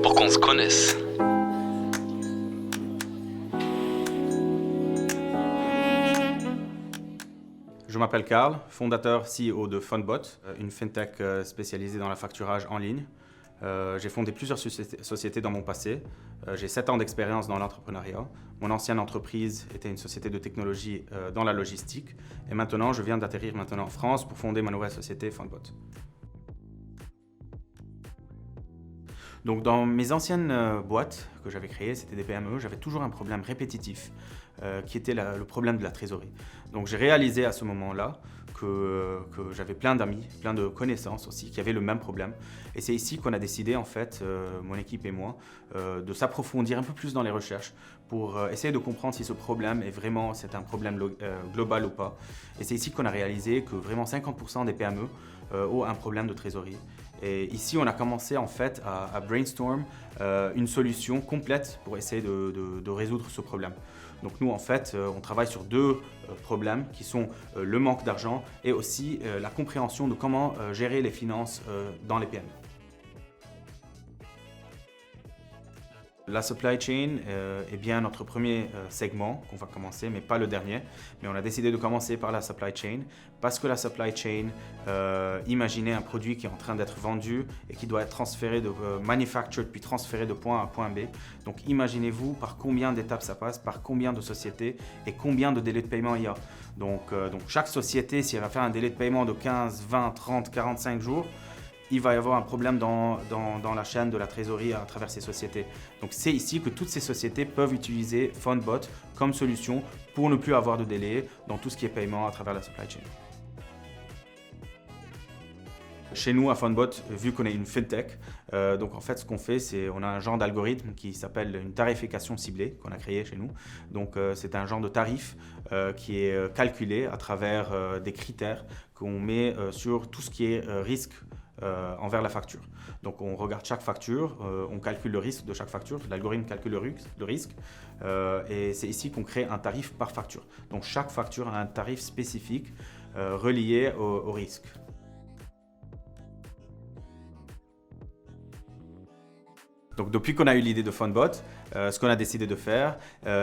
Pour qu'on se connaisse. Je m'appelle Karl, fondateur CEO de Fundbot, une fintech spécialisée dans le facturage en ligne. J'ai fondé plusieurs sociétés dans mon passé. J'ai 7 ans d'expérience dans l'entrepreneuriat. Mon ancienne entreprise était une société de technologie dans la logistique. Et maintenant, je viens d'atterrir en France pour fonder ma nouvelle société Fundbot. Donc dans mes anciennes boîtes que j'avais créées, c'était des PME, j'avais toujours un problème répétitif qui était le problème de la trésorerie. Donc j'ai réalisé à ce moment-là que j'avais plein d'amis, plein de connaissances aussi qui avaient le même problème. Et c'est ici qu'on a décidé, en fait, mon équipe et moi, de s'approfondir un peu plus dans les recherches pour essayer de comprendre si ce problème est vraiment c'est un problème global ou pas. Et c'est ici qu'on a réalisé que vraiment 50% des PME ont un problème de trésorerie. Et ici, on a commencé en fait à brainstorm une solution complète pour essayer de résoudre ce problème. Donc nous, en fait, on travaille sur deux problèmes qui sont le manque d'argent et aussi la compréhension de comment gérer les finances dans les PME. La supply chain est bien notre premier segment qu'on va commencer, mais pas le dernier. Mais on a décidé de commencer par la supply chain parce que la supply chain, imaginez un produit qui est en train d'être vendu et qui doit être transféré de manufactured puis transféré de point A à point B. Donc imaginez-vous par combien d'étapes ça passe, par combien de sociétés et combien de délais de paiement il y a. Donc chaque société, si elle va faire un délai de paiement de 15, 20, 30, 45 jours, il va y avoir un problème dans la chaîne de la trésorerie à travers ces sociétés. Donc c'est ici que toutes ces sociétés peuvent utiliser Fundbot comme solution pour ne plus avoir de délai dans tout ce qui est paiement à travers la supply chain. Chez nous, à Fundbot, vu qu'on est une fintech, donc en fait, ce qu'on fait, c'est on a un genre d'algorithme qui s'appelle une tarification ciblée qu'on a créé chez nous. Donc c'est un genre de tarif qui est calculé à travers des critères qu'on met sur tout ce qui est risque envers la facture. Donc on regarde chaque facture, on calcule le risque de chaque facture, l'algorithme calcule le risque et c'est ici qu'on crée un tarif par facture. Donc chaque facture a un tarif spécifique relié au risque. Donc depuis qu'on a eu l'idée de Fundbot, ce qu'on a décidé de faire,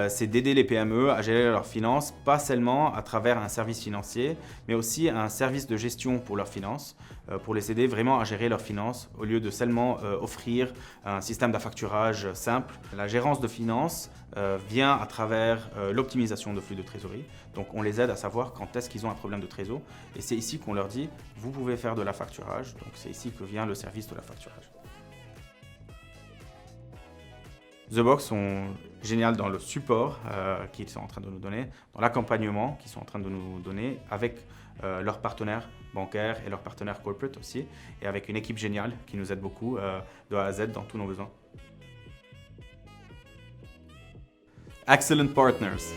c'est d'aider les PME à gérer leurs finances, pas seulement à travers un service financier, mais aussi un service de gestion pour leurs finances, pour les aider vraiment à gérer leurs finances, au lieu de seulement offrir un système d'affacturage simple. La gérance de finances vient à travers l'optimisation de flux de trésorerie. Donc on les aide à savoir quand est-ce qu'ils ont un problème de trésor. Et c'est ici qu'on leur dit, vous pouvez faire de l'affacturage. Donc c'est ici que vient le service de l'affacturage. The Box sont géniaux dans le support qu'ils sont en train de nous donner, dans l'accompagnement qu'ils sont en train de nous donner avec leurs partenaires bancaires et leurs partenaires corporate aussi, et avec une équipe géniale qui nous aide beaucoup de A à Z dans tous nos besoins. Excellent partners.